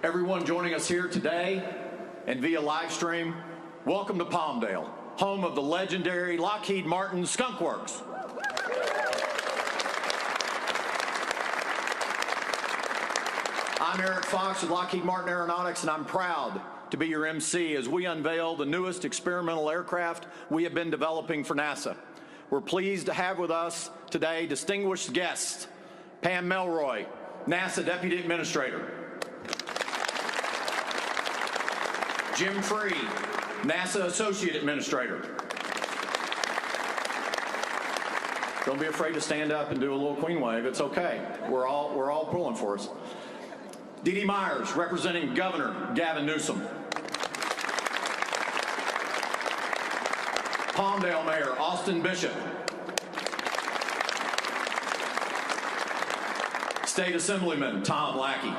Everyone joining us here today and via live stream, welcome to Palmdale, home of the legendary Lockheed Martin Skunk Works. I'm Eric Fox with Lockheed Martin Aeronautics, and I'm proud to be your MC as we unveil the newest experimental aircraft we have been developing for NASA. We're pleased to have with us today distinguished guests, Pam Melroy, NASA Deputy Administrator, Jim Free, NASA Associate Administrator. Don't be afraid to stand up and do a little queen wave. It's okay. We're all pulling for us. Dee Dee Myers, representing Governor Gavin Newsom. Palmdale Mayor Austin Bishop. State Assemblyman Tom Lackey.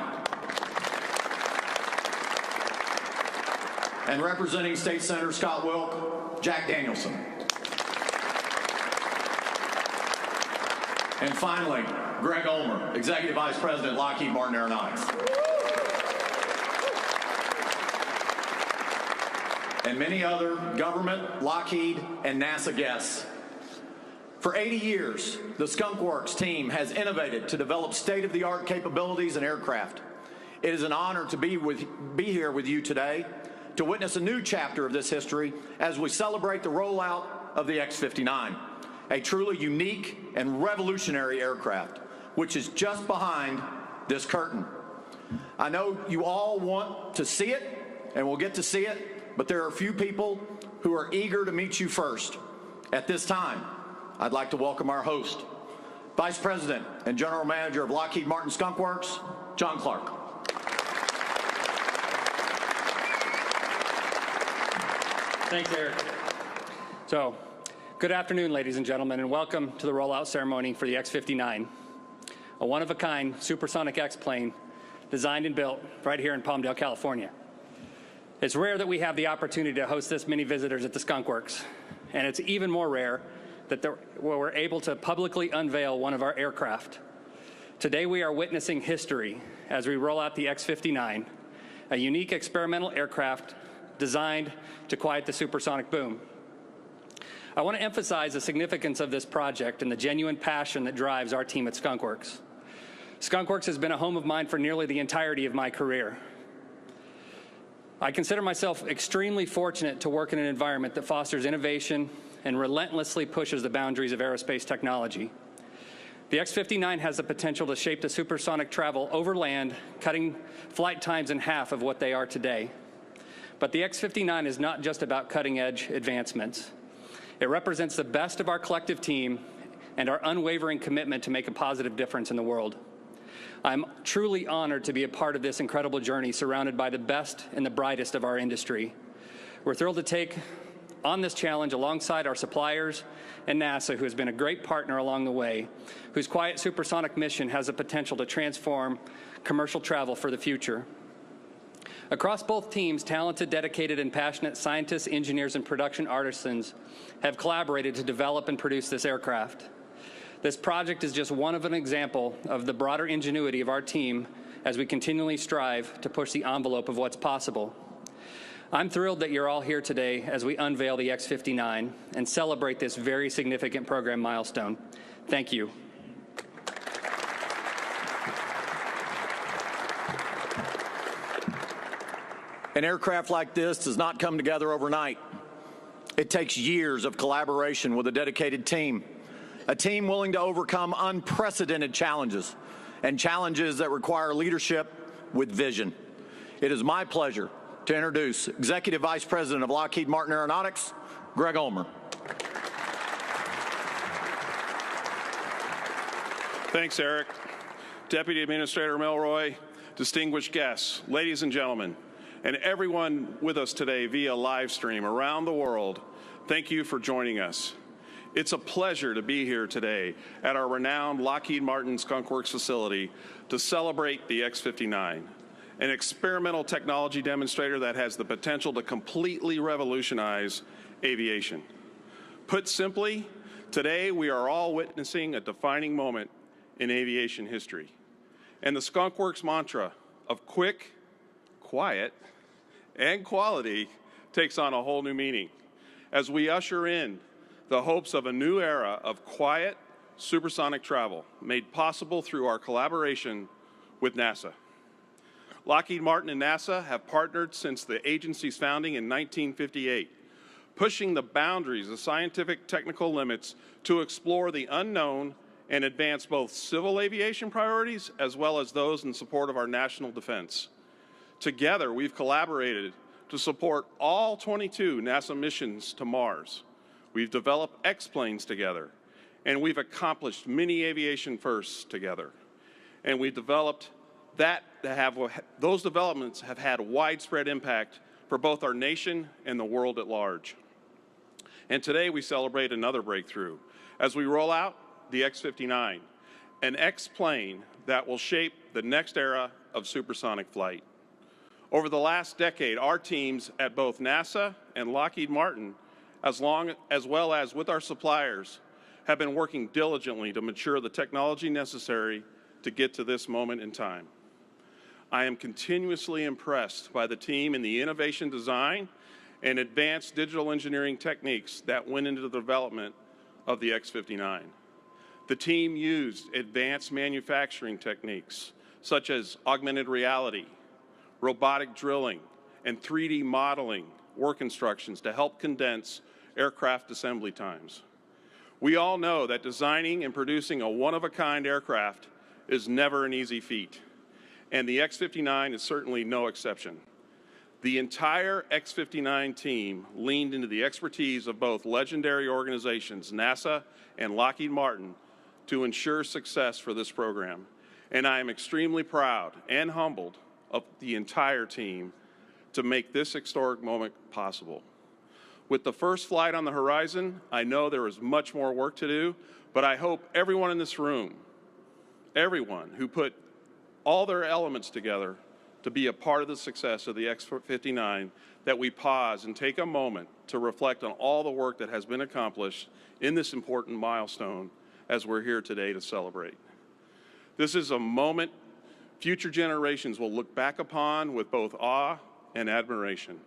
And representing State Senator Scott Wilk, Jack Danielson. And finally, Greg Ulmer, Executive Vice President, Lockheed Martin Aeronautics. And many other government, Lockheed, and NASA guests. For 80 years, the Skunk Works team has innovated to develop state-of-the-art capabilities and aircraft. It is an honor to be here with you today to witness a new chapter of this history as we celebrate the rollout of the X59, a truly unique and revolutionary aircraft, which is just behind this curtain. I know you all want to see it, and we'll get to see it, but there are a few people who are eager to meet you first. At this time, I'd like to welcome our host, Vice President and General Manager of Lockheed Martin Skunk Works, John Clark. Thanks, Eric. So, good afternoon, ladies and gentlemen, and welcome to the rollout ceremony for the X59, a one-of-a-kind supersonic X-plane designed and built right here in Palmdale, California. It's rare that we have the opportunity to host this many visitors at the Skunk Works, and it's even more rare that we're able to publicly unveil one of our aircraft. Today we are witnessing history as we roll out the X59, a unique experimental aircraft designed to quiet the supersonic boom. I want to emphasize the significance of this project and the genuine passion that drives our team at Skunk Works. Skunk Works has been a home of mine for nearly the entirety of my career. I consider myself extremely fortunate to work in an environment that fosters innovation and relentlessly pushes the boundaries of aerospace technology. The X59 has the potential to shape the supersonic travel over land, cutting flight times in half of what they are today. But the X59 is not just about cutting-edge advancements. It represents the best of our collective team and our unwavering commitment to make a positive difference in the world. I'm truly honored to be a part of this incredible journey surrounded by the best and the brightest of our industry. We're thrilled to take on this challenge alongside our suppliers and NASA, who has been a great partner along the way, whose quiet supersonic mission has the potential to transform commercial travel for the future. Across both teams, talented, dedicated, and passionate scientists, engineers, and production artisans have collaborated to develop and produce this aircraft. This project is just one of an example of the broader ingenuity of our team as we continually strive to push the envelope of what's possible. I'm thrilled that you're all here today as we unveil the X59 and celebrate this very significant program milestone. Thank you. An aircraft like this does not come together overnight. It takes years of collaboration with a dedicated team, a team willing to overcome unprecedented challenges and challenges that require leadership with vision. It is my pleasure to introduce Executive Vice President of Lockheed Martin Aeronautics, Greg Ulmer. Thanks, Eric. Deputy Administrator Melroy, distinguished guests, ladies and gentlemen, and everyone with us today via live stream around the world, thank you for joining us. It's a pleasure to be here today at our renowned Lockheed Martin Skunk Works facility to celebrate the X59, an experimental technology demonstrator that has the potential to completely revolutionize aviation. Put simply, today we are all witnessing a defining moment in aviation history. And the Skunk Works mantra of quick, quiet and quality takes on a whole new meaning as we usher in the hopes of a new era of quiet, supersonic travel made possible through our collaboration with NASA. Lockheed Martin and NASA have partnered since the agency's founding in 1958, pushing the boundaries of scientific technical limits to explore the unknown and advance both civil aviation priorities as well as those in support of our national defense. Together, we've collaborated to support all 22 NASA missions to Mars. We've developed X-planes together, and we've accomplished many aviation firsts together. And we've developed those developments have had widespread impact for both our nation and the world at large. And today we celebrate another breakthrough as we roll out the X59, an X-plane that will shape the next era of supersonic flight. Over the last decade, our teams at both NASA and Lockheed Martin, as well as with our suppliers, have been working diligently to mature the technology necessary to get to this moment in time. I am continuously impressed by the team in the innovation design and advanced digital engineering techniques that went into the development of the X59. The team used advanced manufacturing techniques such as augmented reality, robotic drilling, and 3D modeling work instructions to help condense aircraft assembly times. We all know that designing and producing a one-of-a-kind aircraft is never an easy feat, and the X59 is certainly no exception. The entire X59 team leaned into the expertise of both legendary organizations, NASA and Lockheed Martin, to ensure success for this program. And I am extremely proud and humbled of the entire team to make this historic moment possible. With the first flight on the horizon, I know there is much more work to do, but I hope everyone in this room, everyone who put all their elements together to be a part of the success of the X59, that we pause and take a moment to reflect on all the work that has been accomplished in this important milestone as we're here today to celebrate. This is a moment future generations will look back upon with both awe and admiration.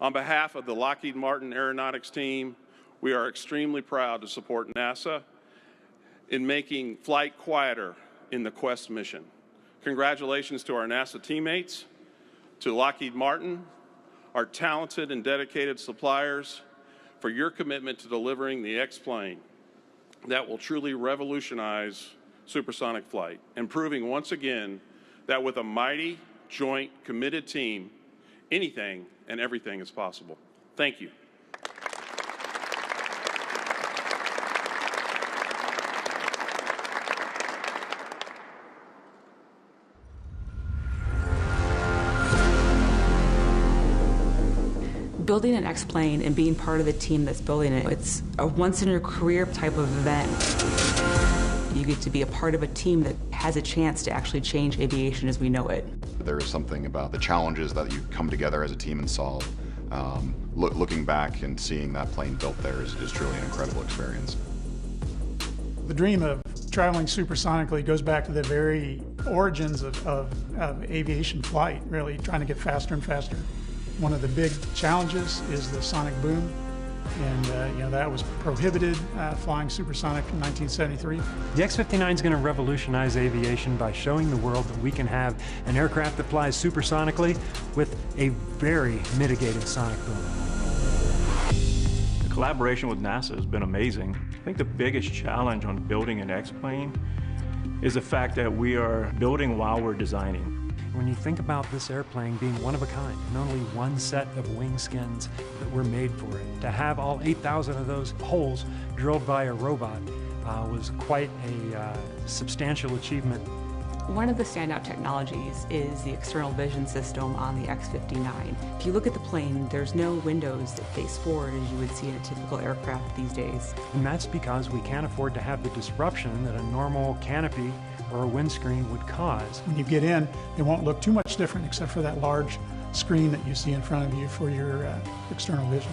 On behalf of the Lockheed Martin Aeronautics team, we are extremely proud to support NASA in making flight quieter in the Quest mission. Congratulations to our NASA teammates, to Lockheed Martin, our talented and dedicated suppliers, for your commitment to delivering the X-plane that will truly revolutionize supersonic flight, and proving once again that with a mighty, joint, committed team, anything and everything is possible. Thank you. Building an X-plane and being part of the team that's building it, it's a once-in-your-career type of event. You get to be a part of a team that has a chance to actually change aviation as we know it. There is something about the challenges that you come together as a team and solve. Looking back and seeing that plane built there is truly an incredible experience. The dream of traveling supersonically goes back to the very origins of aviation flight, really trying to get faster and faster. One of the big challenges is the sonic boom, and that was prohibited flying supersonic in 1973. The X-59 is going to revolutionize aviation by showing the world that we can have an aircraft that flies supersonically with a very mitigated sonic boom. The collaboration with NASA has been amazing. I think the biggest challenge on building an X-plane is the fact that we are building while we're designing. When you think about this airplane being one of a kind, and only one set of wing skins that were made for it, to have all 8,000 of those holes drilled by a robot was quite a substantial achievement. One of the standout technologies is the external vision system on the X59. If you look at the plane, there's no windows that face forward as you would see in a typical aircraft these days. And that's because we can't afford to have the disruption that a normal canopy or a windscreen would cause. When you get in, it won't look too much different except for that large screen that you see in front of you for your external vision.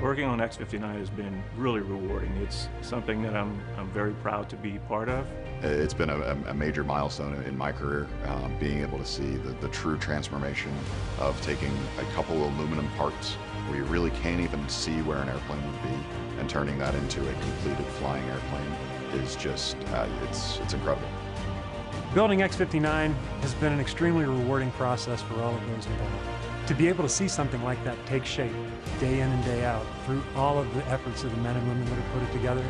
Working on X59 has been really rewarding. It's something that I'm very proud to be part of. It's been a major milestone in my career, being able to see the true transformation of taking a couple of aluminum parts where you really can't even see where an airplane would be and turning that into a completed flying airplane is just, it's incredible. Building X59 has been an extremely rewarding process for all of those involved. To be able to see something like that take shape day in and day out through all of the efforts of the men and women that have put it together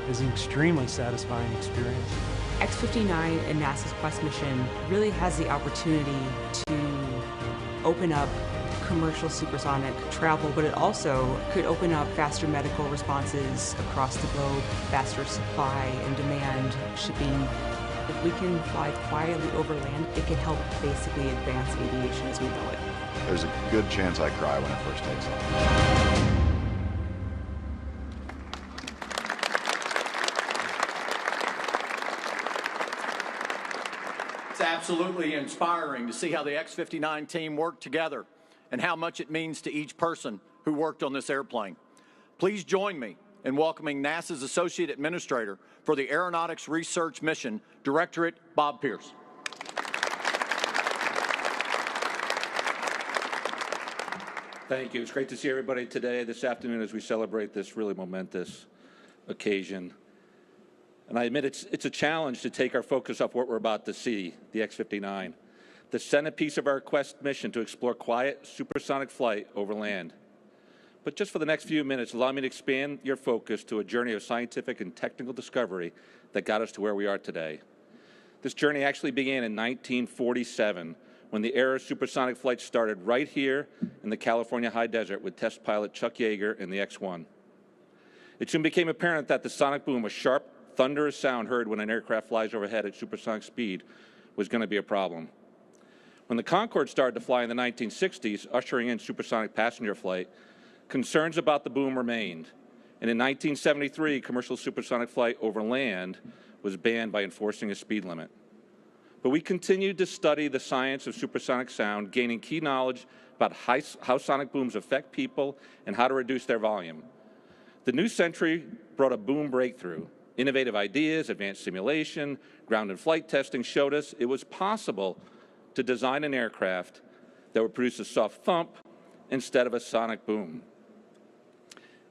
is an extremely satisfying experience. X59 and NASA's Quest mission really has the opportunity to open up commercial supersonic travel, but it also could open up faster medical responses across the globe, faster supply and demand shipping. If we can fly quietly over land, it can help basically advance aviation as we know it. There's a good chance I cry when it first takes off. It's absolutely inspiring to see how the X-59 team worked together and how much it means to each person who worked on this airplane. Please join me in welcoming NASA's Associate Administrator for the Aeronautics Research Mission Directorate, Bob Pierce. Thank you. It's great to see everybody today, this afternoon, as we celebrate this really momentous occasion. And I admit it's a challenge to take our focus off what we're about to see, the X-59, the centerpiece of our Quest mission to explore quiet, supersonic flight over land. But just for the next few minutes, allow me to expand your focus to a journey of scientific and technical discovery that got us to where we are today. This journey actually began in 1947, when the era of supersonic flight started right here in the California high desert with test pilot Chuck Yeager and the X-1. It soon became apparent that the sonic boom, a sharp, thunderous sound heard when an aircraft flies overhead at supersonic speed, was going to be a problem. When the Concorde started to fly in the 1960s, ushering in supersonic passenger flight, concerns about the boom remained. And in 1973, commercial supersonic flight over land was banned by enforcing a speed limit. But we continued to study the science of supersonic sound, gaining key knowledge about how sonic booms affect people and how to reduce their volume. The new century brought a boom breakthrough. Innovative ideas, advanced simulation, ground and flight testing showed us it was possible to design an aircraft that would produce a soft thump instead of a sonic boom.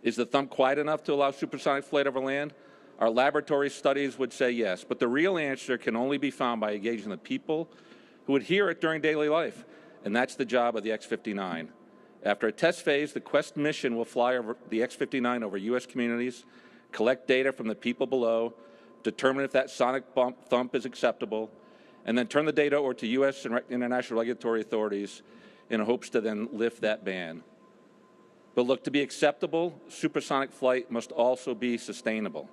Is the thump quiet enough to allow supersonic flight over land? Our laboratory studies would say yes, but the real answer can only be found by engaging the people who would hear it during daily life, and that's the job of the X-59. After a test phase, the Quest mission will fly over the X-59 over U.S. communities, collect data from the people below, determine if that sonic thump is acceptable, and then turn the data over to U.S. and international regulatory authorities in hopes to then lift that ban. But look, to be acceptable, supersonic flight must also be sustainable.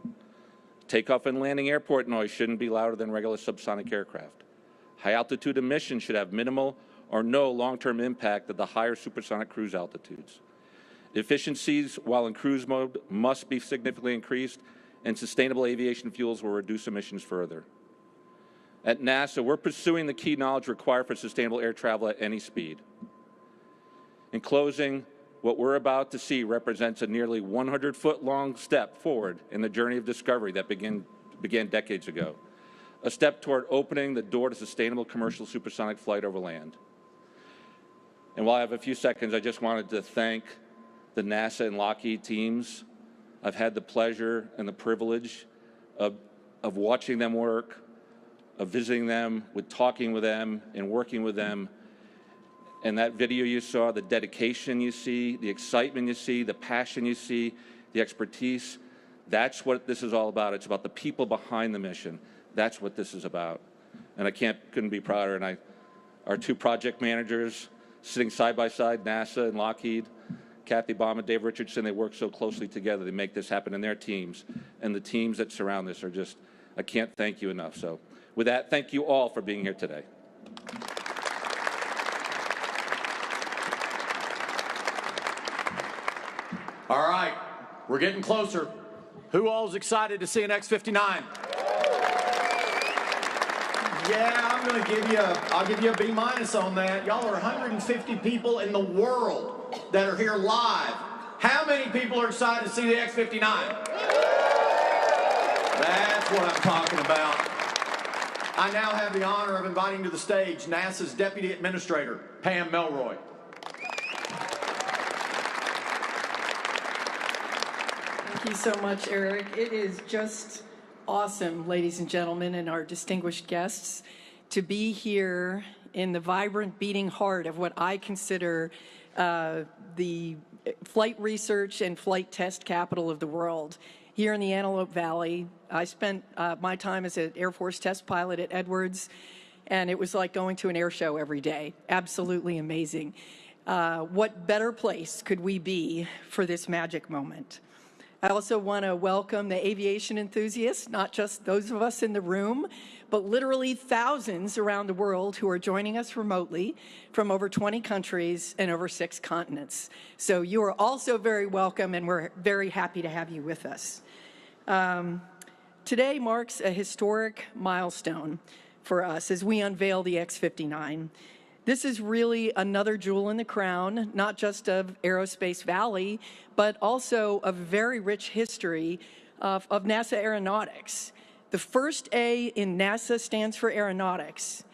Takeoff and landing airport noise shouldn't be louder than regular subsonic aircraft. High-altitude emissions should have minimal or no long-term impact at the higher supersonic cruise altitudes. Efficiencies while in cruise mode must be significantly increased, and sustainable aviation fuels will reduce emissions further. At NASA, we're pursuing the key knowledge required for sustainable air travel at any speed. In closing, what we're about to see represents a nearly 100-foot-long step forward in the journey of discovery that began decades ago, a step toward opening the door to sustainable commercial supersonic flight over land. And while I have a few seconds, I just wanted to thank the NASA and Lockheed teams. I've had the pleasure and the privilege of watching them work, of visiting them, with talking with them, and working with them. And that video you saw, the dedication you see, the excitement you see, the passion you see, the expertise, that's what this is all about. It's about the people behind the mission. That's what this is about. And I couldn't be prouder. And our two project managers sitting side by side, NASA and Lockheed, Kathy Baum and Dave Richardson, they work so closely together. They make this happen in their teams. And the teams that surround this are just, I can't thank you enough. So with that, thank you all for being here today. All right, we're getting closer. Who all is excited to see an X-59? Yeah, I'll give you a B- on that. Y'all are 150 people in the world that are here live. How many people are excited to see the X-59? That's what I'm talking about. I now have the honor of inviting to the stage NASA's Deputy Administrator, Pam Melroy. Thank you so much, Eric. It is just awesome, ladies and gentlemen, and our distinguished guests, to be here in the vibrant beating heart of what I consider the flight research and flight test capital of the world. Here in the Antelope Valley, I spent my time as an Air Force test pilot at Edwards, and it was like going to an air show every day. Absolutely amazing. What better place could we be for this magic moment? I also want to welcome the aviation enthusiasts, not just those of us in the room, but literally thousands around the world who are joining us remotely from over 20 countries and over 6 continents. So you are also very welcome, and we're very happy to have you with us. Today marks a historic milestone for us as we unveil the X59. This is really another jewel in the crown, not just of Aerospace Valley, but also a very rich history of NASA aeronautics. The first A in NASA stands for aeronautics,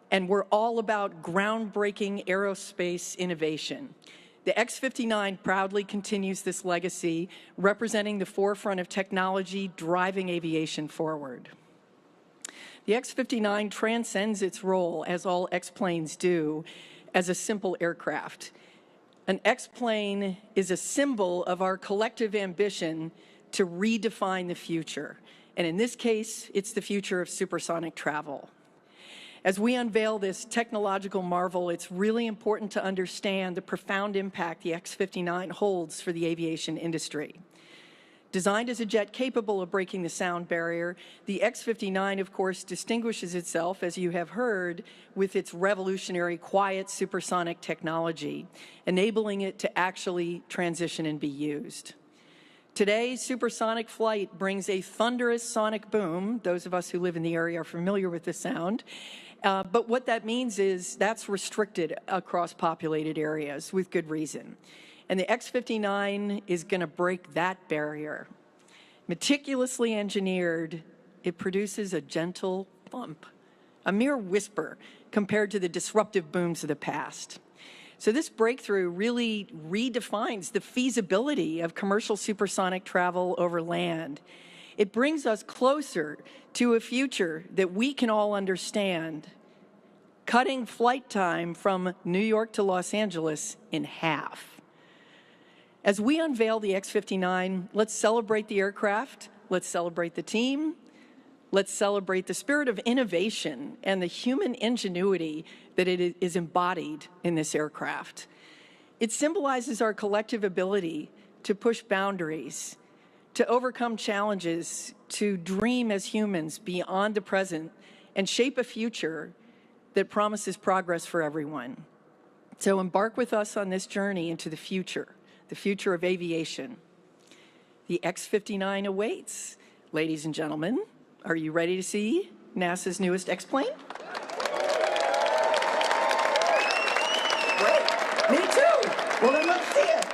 and we're all about groundbreaking aerospace innovation. The X59 proudly continues this legacy, representing the forefront of technology driving aviation forward. The X59 transcends its role, as all X-planes do, as a simple aircraft. An X-plane is a symbol of our collective ambition to redefine the future. And in this case, it's the future of supersonic travel. As we unveil this technological marvel, it's really important to understand the profound impact the X59 holds for the aviation industry. Designed as a jet capable of breaking the sound barrier, the X59, of course, distinguishes itself, as you have heard, with its revolutionary quiet supersonic technology, enabling it to actually transition and be used. Today, supersonic flight brings a thunderous sonic boom. Those of us who live in the area are familiar with the sound. But what that means is that's restricted across populated areas with good reason. And the X59 is going to break that barrier. Meticulously engineered, it produces a gentle thump, a mere whisper compared to the disruptive booms of the past. So this breakthrough really redefines the feasibility of commercial supersonic travel over land. It brings us closer to a future that we can all understand, cutting flight time from New York to Los Angeles in half. As we unveil the X59, let's celebrate the aircraft, let's celebrate the team, let's celebrate the spirit of innovation and the human ingenuity that it is embodied in this aircraft. It symbolizes our collective ability to push boundaries, to overcome challenges, to dream as humans beyond the present, and shape a future that promises progress for everyone. So embark with us on this journey into the future of aviation. The X59 awaits. Ladies and gentlemen, are you ready to see NASA's newest X-plane? Great. Me too. Well, then let's see it.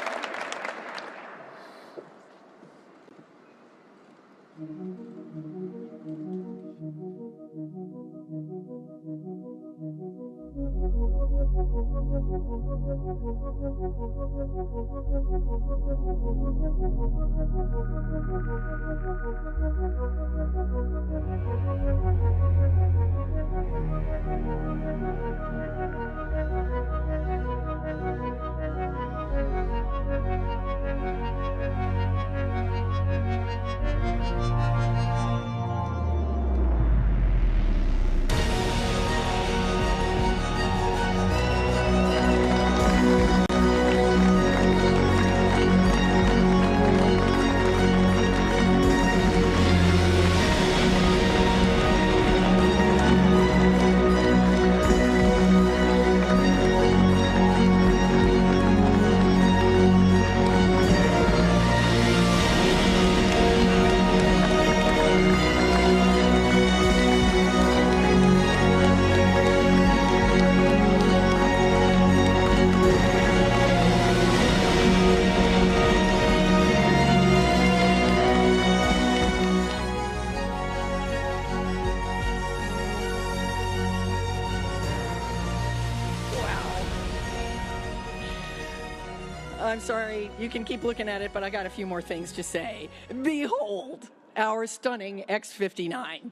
I'm sorry. You can keep looking at it, but I got a few more things to say. Behold, our stunning X59.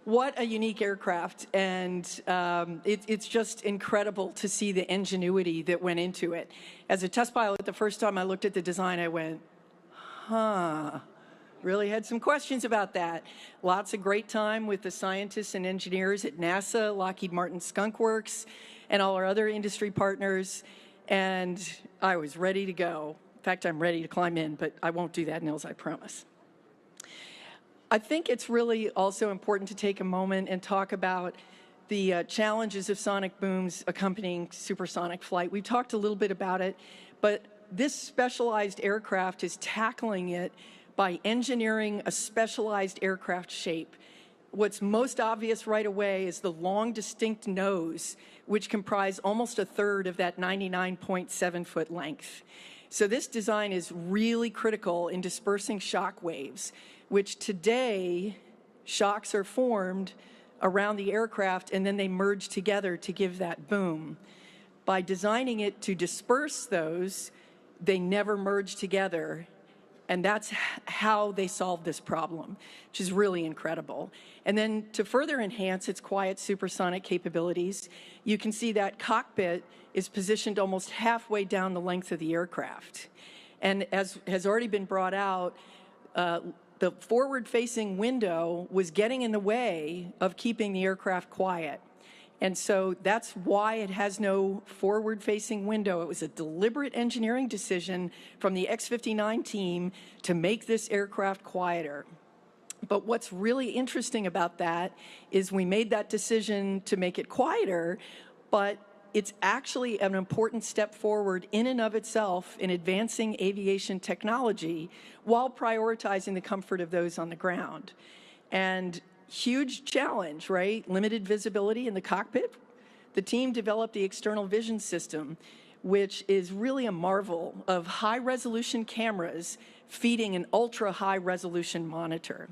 What a unique aircraft, and it's just incredible to see the ingenuity that went into it. As a test pilot, the first time I looked at the design, I went, huh. Really had some questions about that. Lots of great time with the scientists and engineers at NASA, Lockheed Martin Skunk Works, and all our other industry partners, and I was ready to go. In fact, I'm ready to climb in, but I won't do that, Nils, I promise. I think it's really also important to take a moment and talk about the challenges of sonic booms accompanying supersonic flight. We've talked a little bit about it, but this specialized aircraft is tackling it by engineering a specialized aircraft shape. What's most obvious right away is the long, distinct nose, which comprise almost a third of that 99.7-foot length. So this design is really critical in dispersing shock waves, which today, shocks are formed around the aircraft and then they merge together to give that boom. By designing it to disperse those, they never merge together. And that's how they solved this problem, which is really incredible. And then to further enhance its quiet supersonic capabilities, you can see that cockpit is positioned almost halfway down the length of the aircraft. And as has already been brought out, the forward-facing window was getting in the way of keeping the aircraft quiet. And so that's why it has no forward-facing window. It was a deliberate engineering decision from the X59 team to make this aircraft quieter. But what's really interesting about that is we made that decision to make it quieter, but it's actually an important step forward in and of itself in advancing aviation technology while prioritizing the comfort of those on the ground. And huge challenge, right? Limited visibility in the cockpit. The team developed the external vision system, which is really a marvel of high-resolution cameras feeding an ultra-high-resolution monitor.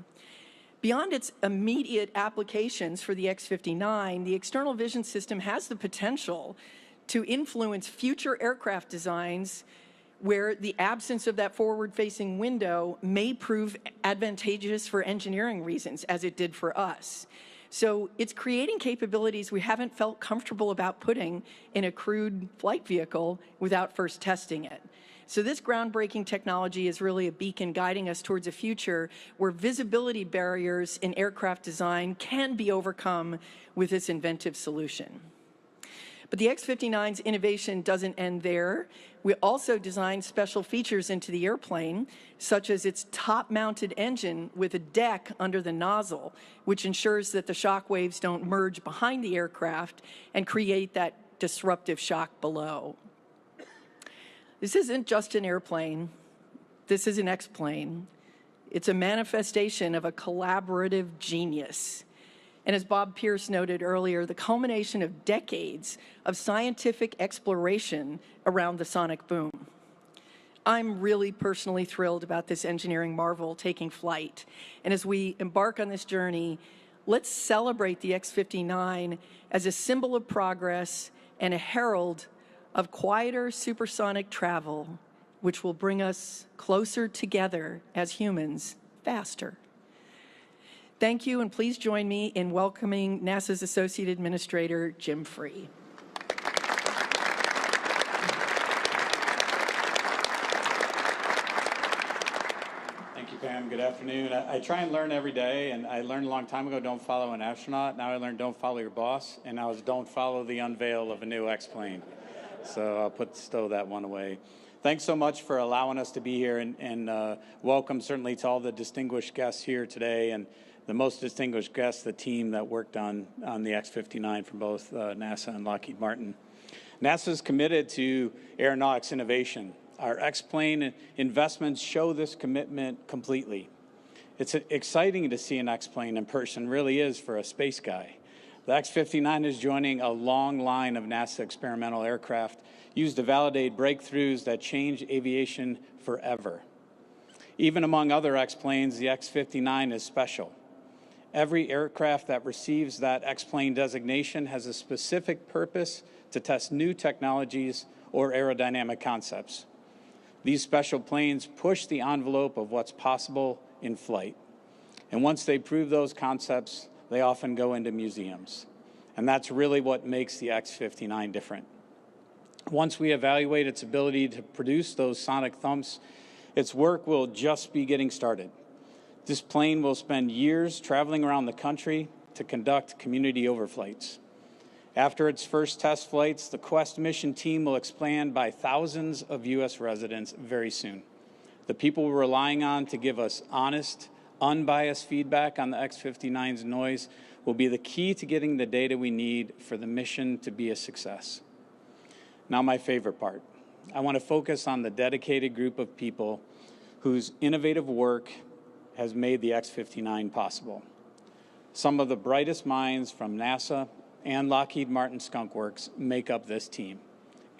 Beyond its immediate applications for the X59, the external vision system has the potential to influence future aircraft designs where the absence of that forward-facing window may prove advantageous for engineering reasons, as it did for us. So it's creating capabilities we haven't felt comfortable about putting in a crewed flight vehicle without first testing it. So this groundbreaking technology is really a beacon guiding us towards a future where visibility barriers in aircraft design can be overcome with this inventive solution. But the X59's innovation doesn't end there. We also designed special features into the airplane, such as its top-mounted engine with a deck under the nozzle, which ensures that the shock waves don't merge behind the aircraft and create that disruptive shock below. This isn't just an airplane. This is an X-plane. It's a manifestation of a collaborative genius. And as Bob Pierce noted earlier, the culmination of decades of scientific exploration around the sonic boom. I'm really personally thrilled about this engineering marvel taking flight. And as we embark on this journey, let's celebrate the X59 as a symbol of progress and a herald of quieter supersonic travel, which will bring us closer together as humans faster. Thank you, and please join me in welcoming NASA's Associate Administrator, Jim Free. Thank you, Pam. Good afternoon. I try and learn every day, and I learned a long time ago, don't follow an astronaut. Now I learned don't follow your boss, and now it's don't follow the unveil of a new X-plane. So I'll stow that one away. Thanks so much for allowing us to be here, and welcome certainly to all the distinguished guests here today, and the most distinguished guests, the team that worked on the X59 from both NASA and Lockheed Martin. NASA is committed to aeronautics innovation. Our X-plane investments show this commitment completely. It's exciting to see an X-plane in person, really is for a space guy. The X59 is joining a long line of NASA experimental aircraft used to validate breakthroughs that change aviation forever. Even among other X-planes, the X59 is special. Every aircraft that receives that X-plane designation has a specific purpose to test new technologies or aerodynamic concepts. These special planes push the envelope of what's possible in flight. And once they prove those concepts, they often go into museums. And that's really what makes the X59 different. Once we evaluate its ability to produce those sonic thumps, its work will just be getting started. This plane will spend years traveling around the country to conduct community overflights. After its first test flights, the Quest mission team will expand by thousands of U.S. residents very soon. The people we're relying on to give us honest, unbiased feedback on the X59's noise will be the key to getting the data we need for the mission to be a success. Now, my favorite part. I want to focus on the dedicated group of people whose innovative work has made the X59 possible. Some of the brightest minds from NASA and Lockheed Martin Skunk Works make up this team.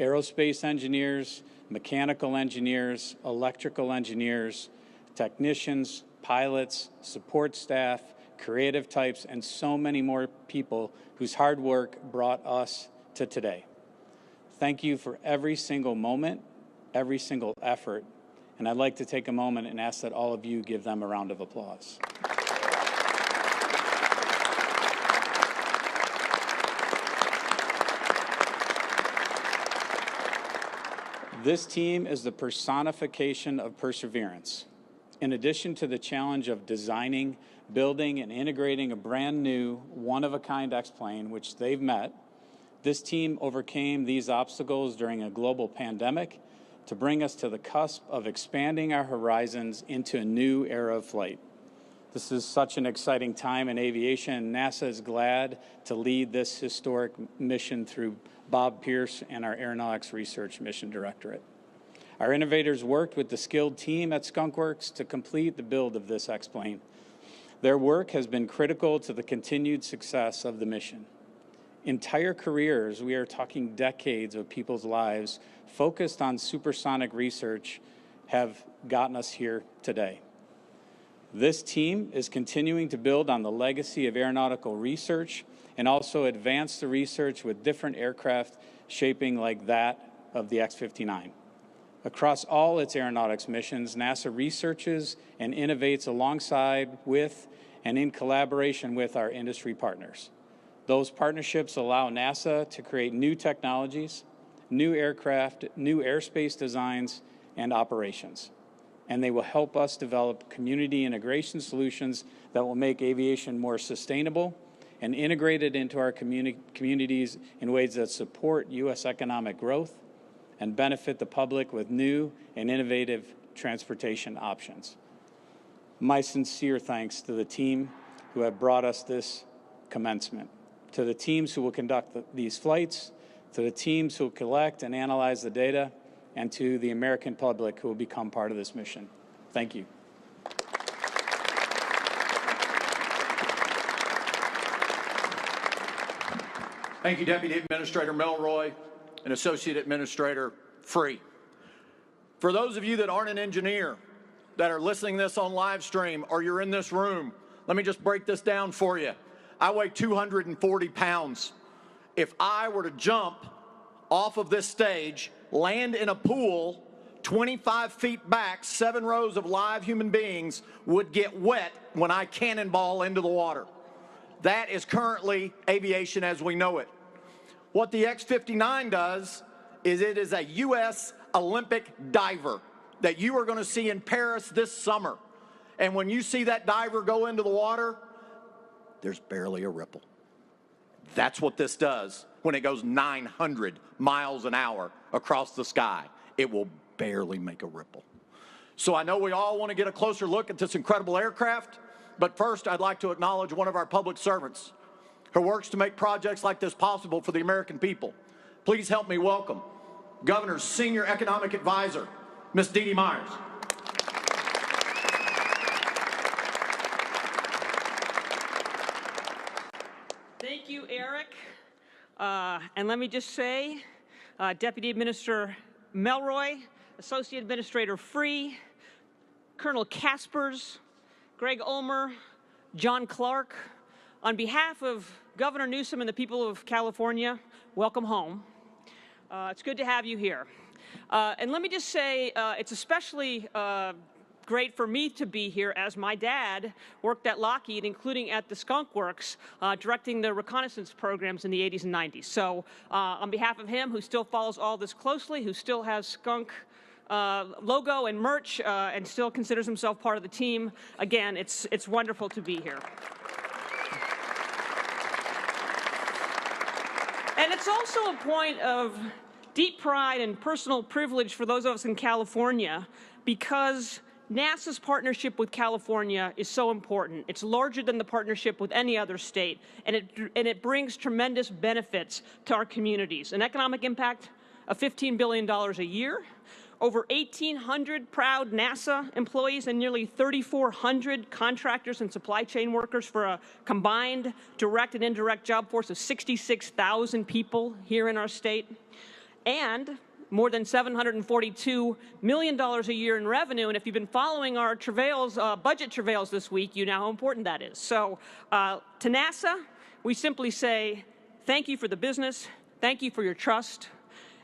Aerospace engineers, mechanical engineers, electrical engineers, technicians, pilots, support staff, creative types, and so many more people whose hard work brought us to today. Thank you for every single moment, every single effort, and I'd like to take a moment and ask that all of you give them a round of applause. This team is the personification of perseverance. In addition to the challenge of designing, building, and integrating a brand new, one-of-a-kind X-plane, which they've met, this team overcame these obstacles during a global pandemic to bring us to the cusp of expanding our horizons into a new era of flight. This is such an exciting time in aviation, and NASA is glad to lead this historic mission through Bob Pierce and our Aeronautics Research Mission Directorate. Our innovators worked with the skilled team at Skunk Works to complete the build of this X-plane. Their work has been critical to the continued success of the mission. Entire careers, we are talking decades of people's lives, focused on supersonic research have gotten us here today. This team is continuing to build on the legacy of aeronautical research and also advance the research with different aircraft shaping like that of the X-59. Across all its aeronautics missions, NASA researches and innovates alongside with and in collaboration with our industry partners. Those partnerships allow NASA to create new technologies, new aircraft, new airspace designs, and operations. And they will help us develop community integration solutions that will make aviation more sustainable and integrated into our communities in ways that support U.S. economic growth and benefit the public with new and innovative transportation options. My sincere thanks to the team who have brought us this commencement, to the teams who will conduct these flights, to the teams who will collect and analyze the data, and to the American public who will become part of this mission. Thank you. Thank you, Deputy Administrator Melroy and Associate Administrator Free. For those of you that aren't an engineer, that are listening to this on live stream, or you're in this room, let me just break this down for you. I weigh 240 pounds. If I were to jump off of this stage, land in a pool 25 feet back, 7 rows of live human beings would get wet when I cannonball into the water. That is currently aviation as we know it. What the X59 does is it is a U.S. Olympic diver that you are going to see in Paris this summer. And when you see that diver go into the water, there's barely a ripple. That's what this does when it goes 900 miles an hour across the sky. It will barely make a ripple. So I know we all want to get a closer look at this incredible aircraft, but first I'd like to acknowledge one of our public servants who works to make projects like this possible for the American people. Please help me welcome Governor's Senior Economic Advisor, Ms. Dee Dee Myers. Thank you, Eric. And let me just say, Deputy Administrator Melroy, Associate Administrator Free, Colonel Kaspers, Greg Ulmer, John Clark, on behalf of Governor Newsom and the people of California, welcome home. It's good to have you here. And let me just say, it's especially great for me to be here, as my dad worked at Lockheed, including at the Skunk Works, directing the reconnaissance programs in the 80s and 90s. So on behalf of him, who still follows all this closely, who still has Skunk logo and merch, and still considers himself part of the team, again, it's wonderful to be here. And it's also a point of deep pride and personal privilege for those of us in California, because NASA's partnership with California is so important. It's larger than the partnership with any other state, and it brings tremendous benefits to our communities. An economic impact of $15 billion a year, over 1,800 proud NASA employees, and nearly 3,400 contractors and supply chain workers, for a combined direct and indirect job force of 66,000 people here in our state, and more than $742 million a year in revenue. And if you've been following our travails, budget travails this week, you know how important that is. So to NASA, we simply say thank you for the business, thank you for your trust,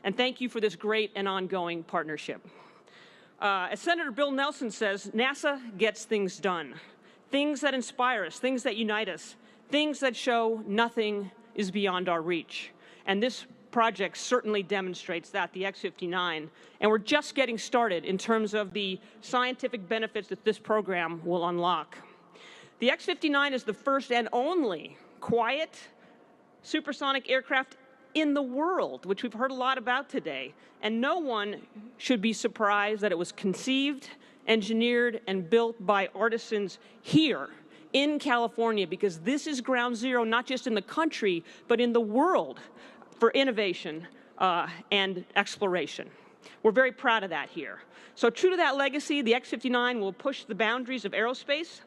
and thank you for this great and ongoing partnership. As Senator Bill Nelson says, NASA gets things done. Things that inspire us, things that unite us, things that show nothing is beyond our reach. And this project certainly demonstrates that, the X59, and we're just getting started in terms of the scientific benefits that this program will unlock. The X59 is the first and only quiet supersonic aircraft in the world, which we've heard a lot about today, and no one should be surprised that it was conceived, engineered, and built by artisans here in California, because this is ground zero, not just in the country, but in the world, for innovation and exploration. We're very proud of that here. So true to that legacy, the X59 will push the boundaries of aerospace,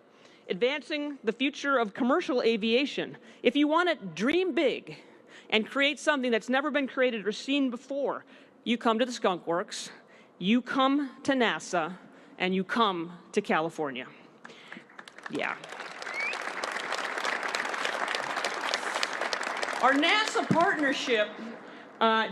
advancing the future of commercial aviation. If you want to dream big and create something that's never been created or seen before, you come to the Skunk Works, you come to NASA, and you come to California. Yeah. Our NASA partnership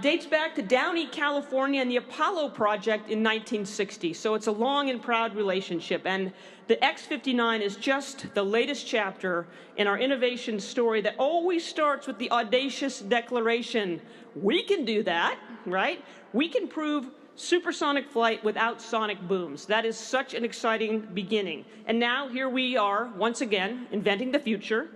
dates back to Downey, California, and the Apollo project in 1960. So it's a long and proud relationship. And the X59 is just the latest chapter in our innovation story that always starts with the audacious declaration, we can do that, right? We can prove supersonic flight without sonic booms. That is such an exciting beginning. And now here we are, once again, inventing the future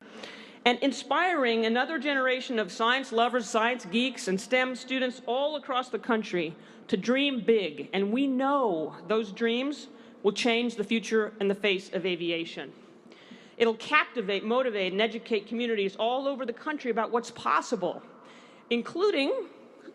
and inspiring another generation of science lovers, science geeks, and STEM students all across the country to dream big. And we know those dreams will change the future and the face of aviation. It'll captivate, motivate, and educate communities all over the country about what's possible, including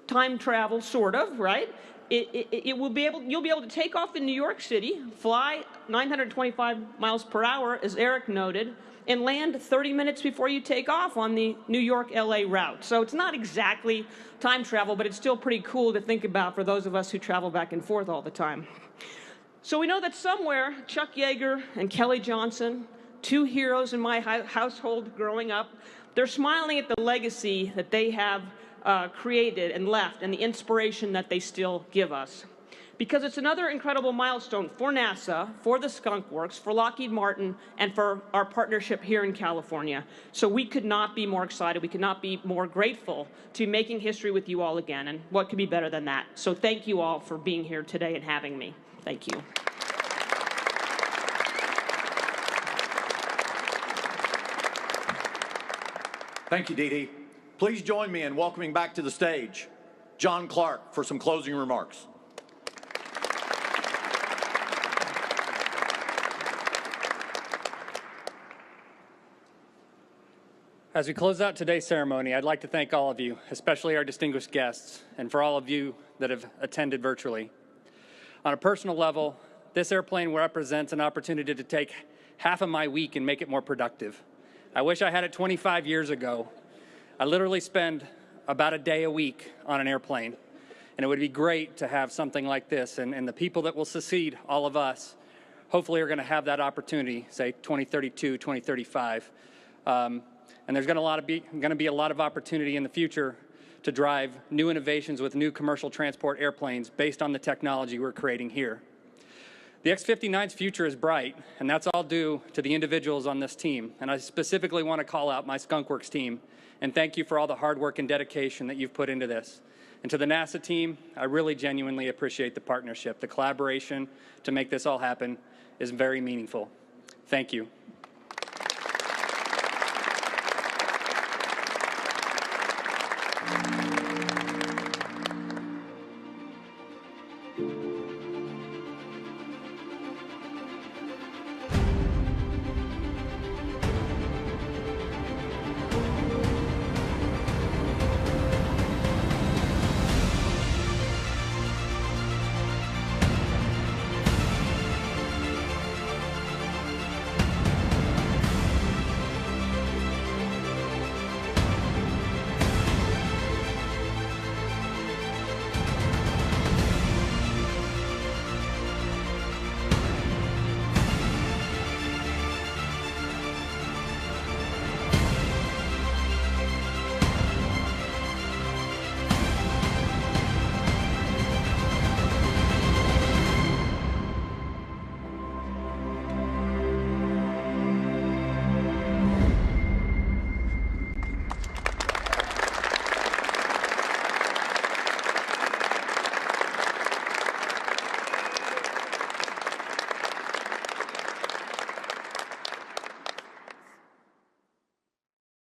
time travel, sort of, right? You'll be able to take off in New York City, fly 925 miles per hour, as Eric noted, and land 30 minutes before you take off on the New York-LA route. So it's not exactly time travel, but it's still pretty cool to think about for those of us who travel back and forth all the time. So we know that somewhere, Chuck Yeager and Kelly Johnson, two heroes in my household growing up, they're smiling at the legacy that they have created and left, and the inspiration that they still give us. Because it's another incredible milestone for NASA, for the Skunk Works, for Lockheed Martin, and for our partnership here in California. So we could not be more excited, we could not be more grateful to making history with you all again, and what could be better than that? So thank you all for being here today and having me. Thank you. Thank you, Dee Dee. Please join me in welcoming back to the stage John Clark for some closing remarks. As we close out today's ceremony, I'd like to thank all of you, especially our distinguished guests, and for all of you that have attended virtually. On a personal level, this airplane represents an opportunity to take half of my week and make it more productive. I wish I had it 25 years ago. I literally spend about a day a week on an airplane, and it would be great to have something like this, and the people that will succeed, all of us, hopefully are going to have that opportunity, say 2032, 2035. And there's going to be a lot of opportunity in the future to drive new innovations with new commercial transport airplanes based on the technology we're creating here. The X-59's future is bright, and that's all due to the individuals on this team. And I specifically want to call out my Skunk Works team and thank you for all the hard work and dedication that you've put into this. And to the NASA team, I really genuinely appreciate the partnership. The collaboration to make this all happen is very meaningful. Thank you.